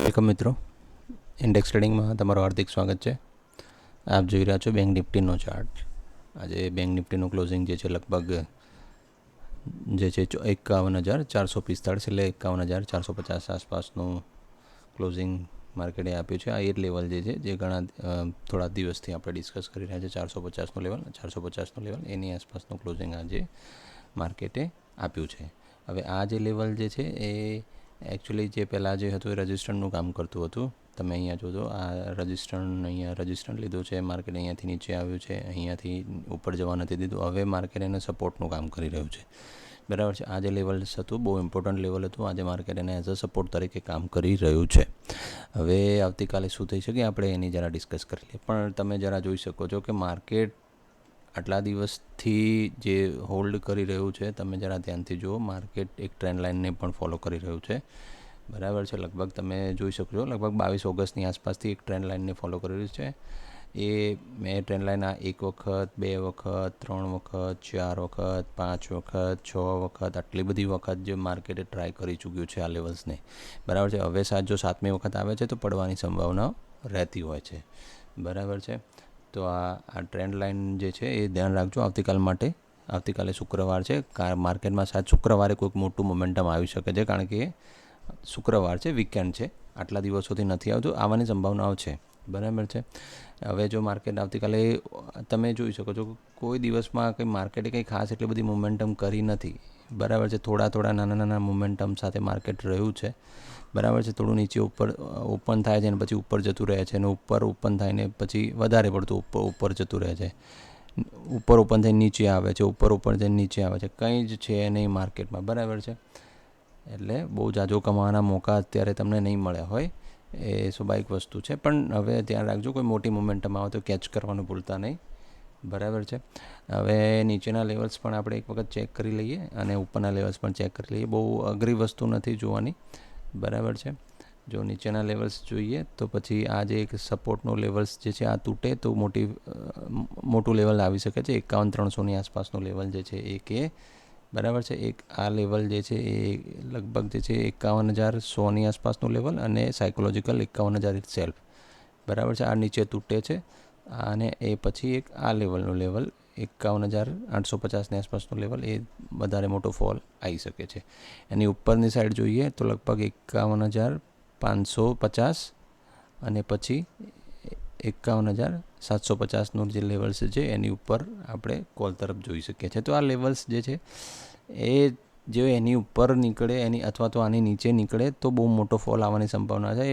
Welcome મિત્રો, index ટ્રેડિંગમાં તમારું હાર્દિક સ્વાગત છે. આપ જોઈ રહ્યા છો બેંક નિફ્ટીનો ચાર્ટ. આજે બેંક નિફ્ટીનું ક્લોઝિંગ જે છે લગભગ જે છે 51,445 એટલે 51,450 આસપાસનું ક્લોઝિંગ માર્કેટે આપ્યું છે. આ એ લેવલ જે છે જે થોડા દિવસથી આપણે ડિસ્કસ કરી રહ્યા છે, 450નું લેવલ એની આસપાસનું ક્લોઝિંગ આજે માર્કેટે આપ્યું છે. હવે આ જે લેવલ જે છે એ એકચ્યુઅલી જે પહેલાં જે હતું એ રજિસ્ટન્ટનું કામ કરતું હતું. તમે અહીંયા જોજો, આ રજિસ્ટન્ટ લીધું છે, માર્કેટ અહીંયાથી નીચે આવ્યું છે, અહીંયાથી ઉપર જવા નથી દીધું. હવે માર્કેટ એને સપોર્ટનું કામ કરી રહ્યું છે, બરાબર છે. આ જે લેવલ્સ હતું બહુ ઇમ્પોર્ટન્ટ લેવલ હતું. આજે માર્કેટ એને એઝ અ સપોર્ટ તરીકે કામ કરી રહ્યું છે. હવે આવતીકાલે શું થઈ શકે આપણે એની જરા ડિસ્કસ કરી લઈએ. પણ તમે જરા જોઈ શકો છો કે માર્કેટ આટલા દિવસથી જે હોલ્ડ કરી રહ્યું છે, તમે જરા ધ્યાનથી જુઓ. માર્કેટ એક ટ્રેન્ડ લાઇનને પણ ફોલો કરી રહ્યું છે, બરાબર છે. લગભગ તમે જોઈ શકો છો લગભગ 22 ઓગસ્ટની આસપાસથી એક ટ્રેન્ડ લાઇનને ફોલો કરી રહ્યું છે. એ મેં ટ્રેન્ડ લાઇન એક વખત, 2 વખત, 3 વખત, 4 વખત, 5 વખત, 6 વખત, આટલી બધી વખત જે માર્કેટે ટ્રાય કરી ચૂક્યું છે આ લેવલ્સને, બરાબર છે. હવે જો 7મી વખત આવે છે તો પડવાની સંભાવના રહેતી હોય છે, બરાબર છે. તો આ ટ્રેન્ડ લાઇન જે છે એ ધ્યાન રાખજો આવતીકાલ માટે. આવતીકાલે શુક્રવાર છે, માર્કેટમાં શુક્રવારે કોઈક મોટું મોમેન્ટમ આવી શકે છે, કારણ કે શુક્રવાર છે, વીકેન્ડ છે, આટલા દિવસોથી નથી આવતું, આવવાની સંભાવનાઓ છે, બરાબર છે. હવે જો માર્કેટ આવતીકાલે તમે જોઈ શકો છો કોઈ દિવસમાં કંઈ માર્કેટે કંઈ ખાસ એટલી બધી મોમેન્ટમ કરી નથી, બરાબર છે. થોડા નાના મોમેન્ટમ સાથે માર્કેટ રહ્યું છે, બરાબર છે. થોડું નીચે ઉપર ઓપન થાય છે અને પછી ઉપર જતું રહે છે, અને ઉપર ઓપન થઈને પછી વધારે પડતું ઉપર જતું રહે છે, ઉપર ઓપન થઈને નીચે આવે છે, ઉપર ઓપન થઈને નીચે આવે છે, કંઈ જ છે નહીં માર્કેટમાં, બરાબર છે. એટલે બહુ જાજો કમાવાના મોકા અત્યારે તમને નહીં મળ્યા હોય, એ સ્વાભાવિક વસ્તુ છે. પણ હવે ધ્યાન રાખજો કોઈ મોટી મોમેન્ટમ આવે તો કેચ કરવાનું ભૂલતા નહીં, બરાબર છે. હવે નીચેના લેવલ્સ પણ આપણે એક વખત ચેક કરી લઈએ અને ઉપરના લેવલ્સ પણ ચેક કરી લઈએ. બહુ અઘરી વસ્તુ નથી જોવાની, બરાબર છે. જો નીચેના લેવલ્સ જોઈએ તો પછી આ જે એક સપોર્ટનો લેવલ્સ જે છે આ તૂટે તો મોટું લેવલ આવી શકે છે. 51,300ની આસપાસનું લેવલ જે છે એ કે, બરાબર છે. એક આ લેવલ જે છે એ લગભગ જે છે 51,100ની આસપાસનું લેવલ અને સાયકોલોજીકલ 51,000 સેલ્ફ, બરાબર છે. આ નીચે તૂટે છે અને એ પછી એક આ લેવલનું લેવલ 51,850ની આસપાસનું લેવલ, એ વધારે મોટો ફોલ આવી શકે છે. એની ઉપરની સાઈડ જોઈએ તો લગભગ 51,550 અને પછી 51,750નું જે લેવલ્સ છે એની ઉપર આપણે કોલ તરફ જોઈ શકીએ છીએ. તો આ લેવલ્સ જે છે એ જો એની ઉપર નીકળે અથવા તો આની નીચે નીકળે તો બહુ મોટો ફોલ આવવાની સંભાવના છે.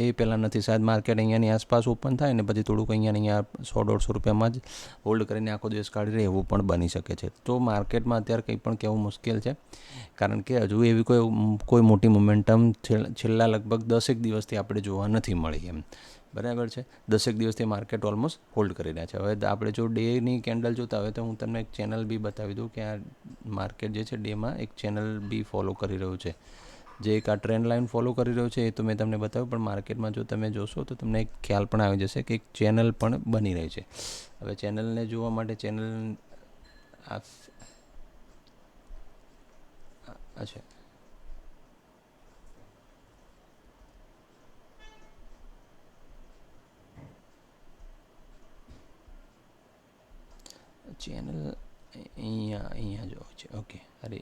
એ પહેલાં નથી. શાયદ માર્કેટ અહીંયાની આસપાસ ઓપન થાય ને પછી થોડુંક અહીંયા 100-150 રૂપિયામાં જ હોલ્ડ કરીને આખો દિવસ કાઢી રહે એવું પણ બની શકે છે. તો માર્કેટમાં અત્યારે કંઈ પણ કહેવું મુશ્કેલ છે, કારણ કે હજુ એવી કોઈ મોટી મોમેન્ટમ છેલ્લા લગભગ 10 દિવસથી આપણે જોવા નથી મળી એમ, બરાબર છે. 10 દિવસથી માર્કેટ ઓલમોસ્ટ હોલ્ડ કરી રહ્યા છે. હવે આપણે જો ડેની કેન્ડલ જોતા હોય તો હું તમને એક ચેનલ બી બતાવી દઉં કે આ માર્કેટ જે છે ડેમાં એક ચેનલ બી ફોલો કરી રહ્યું છે, જે એક આ ટ્રેન્ડ લાઇન ફોલો કરી રહ્યું છે. એ તો મેં તમને બતાવ્યું, પણ માર્કેટમાં જો તમે જોશો તો તમને એક ખ્યાલ પણ આવી જશે કે એક ચેનલ પણ બની રહી છે. હવે ચેનલને જોવા માટે અચ્છા, ચેનલ અહીંયા જો છે, ઓકે. અરે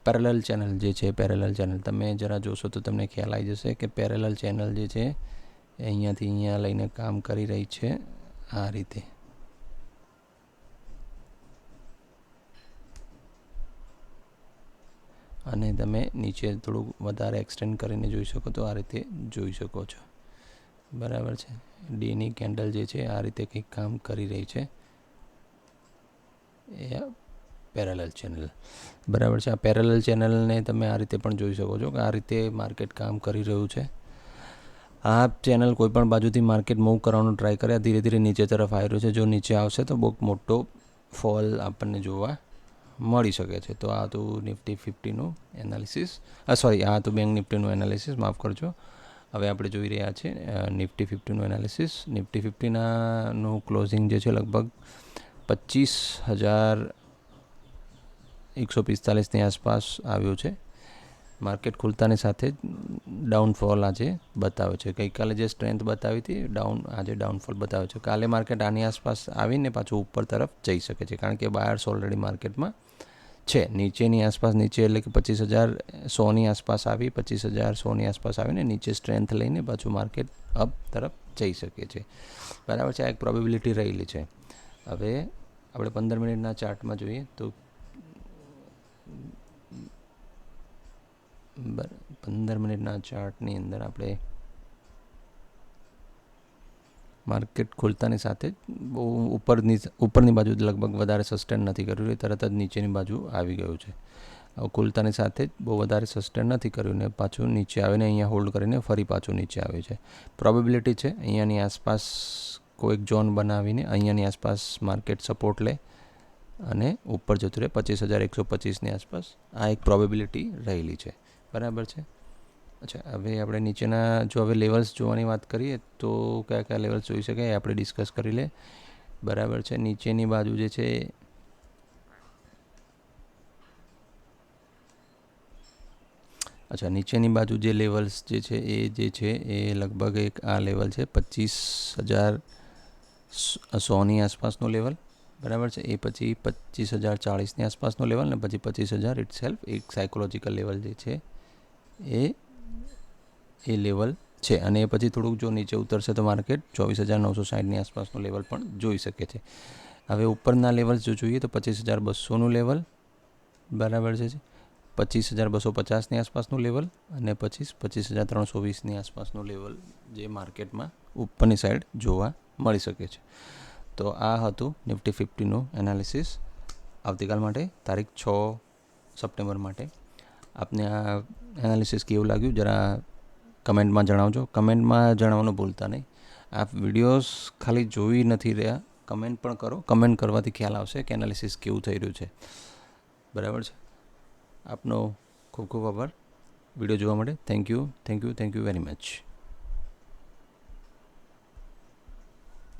પેરેલલ ચેનલ જે છે, પેરેલલ ચેનલ તમે જરા જોશો તો તમને ખ્યાલ આવી જશે કે પેરેલલ ચેનલ જે છે અહીંયાથી અહીંયા લઈને કામ કરી રહી છે આ રીતે, અને તમે નીચે થોડુંક વધારે એક્સટેન્ડ કરીને જોઈ શકો તો આ રીતે જોઈ શકો છો, બરાબર છે. ડેની કેન્ડલ જે છે આ રીતે કંઈક કામ કરી રહી છે, એ પેરેલલ ચેનલ, બરાબર છે. આ પેરેલલ ચેનલને તમે આ રીતે પણ જોઈ શકો છો કે આ રીતે માર્કેટ કામ કરી રહ્યું છે. આ ચેનલ કોઈ પણ બાજુથી માર્કેટ મૂવ કરવાનો ટ્રાય કરે, ધીરે ધીરે નીચે તરફ આવી રહ્યું છે. જો નીચે આવશે તો બહુ મોટો ફોલ આપણને જોવા મળી શકે છે. તો આ હતું નિફ્ટી 50નું એનાલિસિસ, આ હતું બેંક નિફ્ટીનું એનાલિસિસ, માફ કરજો. હવે આપણે જોઈ રહ્યા છીએ નિફ્ટી 50નું એનાલિસિસ. નિફ્ટી 50નું ક્લોઝિંગ જે છે લગભગ 25,145ની આસપાસ આવ્યું છે, માર્કેટ ખુલતાની સાથે જ ડાઉનફોલ આજે બતાવે છે. ગઈકાલે જે સ્ટ્રેન્થ બતાવી હતી આજે ડાઉનફોલ બતાવે છે. કાલે માર્કેટ આની આસપાસ આવીને પાછું ઉપર તરફ જઈ શકે છે, કારણ કે બાયર્સ ઓલરેડી માર્કેટમાં છે. નીચેની આસપાસ નીચે એટલે કે 25,100ની આસપાસ આવી 25,100ની આસપાસ આવીને નીચે સ્ટ્રેન્થ લઈને પાછું માર્કેટ અપ તરફ જઈ શકે છે. બરાબર છે. આ એક પ્રોબેબિલિટી રહેલી છે. હવે આપણે 15 મિનિટના ચાર્ટમાં જોઈએ તો 15 મિનિટના ચાર્ટની અંદર આપણે માર્કેટ ખુલતાની સાથે બહુ ઉપરની બાજુ લગભગ વધારે સસ્ટેન નથી કર્યું, એ તરત જ નીચેની બાજુ આવી ગયું છે. ખુલતાની સાથે જ બહુ વધારે સસ્ટેન નથી કર્યું ને પાછું નીચે આવીને અહીંયા હોલ્ડ કરીને ફરી પાછું નીચે આવ્યું છે. પ્રોબેબિલિટી છે અહીંયાની આસપાસ કોઈક ઝોન બનાવીને અહીંયાની આસપાસ માર્કેટ સપોર્ટ લે અને ઉપર જતું રહે 25,125ની આસપાસ. આ એક પ્રોબેબિલિટી રહેલી છે. બરાબર છે. અચ્છા, હવે આપણે નીચેના જો હવે લેવલ્સ જોવાની વાત કરીએ તો કયા કયા લેવલ્સ જોઈ શકાય એ આપણે ડિસ્કસ કરી લે. બરાબર છે. નીચેની બાજુ જે છે નીચેની બાજુ જે લેવલ્સ જે છે એ લગભગ એક આ લેવલ છે 25,100ની આસપાસનો લેવલ. બરાબર છે. એ પછી 25,040ની આસપાસનો લેવલ ને પછી 25,000 ઇટસેલ્ફ એક સાયકોલોજીકલ લેવલ જે છે એ લેવલ છે. અને એ પછી થોડુંક જો નીચે ઉતરશે તો માર્કેટ 24,960ની આસપાસનો લેવલ પણ જોઈ શકે છે. હવે ઉપરના લેવલ્સ જો જોઈએ તો 25,200નું લેવલ, બરાબર છે, 25,250ની આસપાસનું લેવલ અને પછી 25,320ની આસપાસનું લેવલ જે માર્કેટમાં ઉપરની સાઈડ જોવા મળી શકે છે. તો આ હતું નિફ્ટી 50નું એનાલિસિસ આવતીકાલ માટે, તારીખ 6 સપ્ટેમ્બર માટે. આપને આ એનાલિસિસ કેવું લાગ્યું જરા કમેન્ટમાં જણાવજો. કમેન્ટમાં જણાવવાનું ભૂલતા નહીં. આપ વિડીયોઝ ખાલી જોઈ નથી રહ્યા, કમેન્ટ પણ કરો. કમેન્ટ કરવાથી ખ્યાલ આવશે કે એનાલિસિસ કેવું થઈ રહ્યું છે. બરાબર છે. આપનો ખૂબ ખૂબ આભાર વિડીયો જોવા માટે. Thank you very much.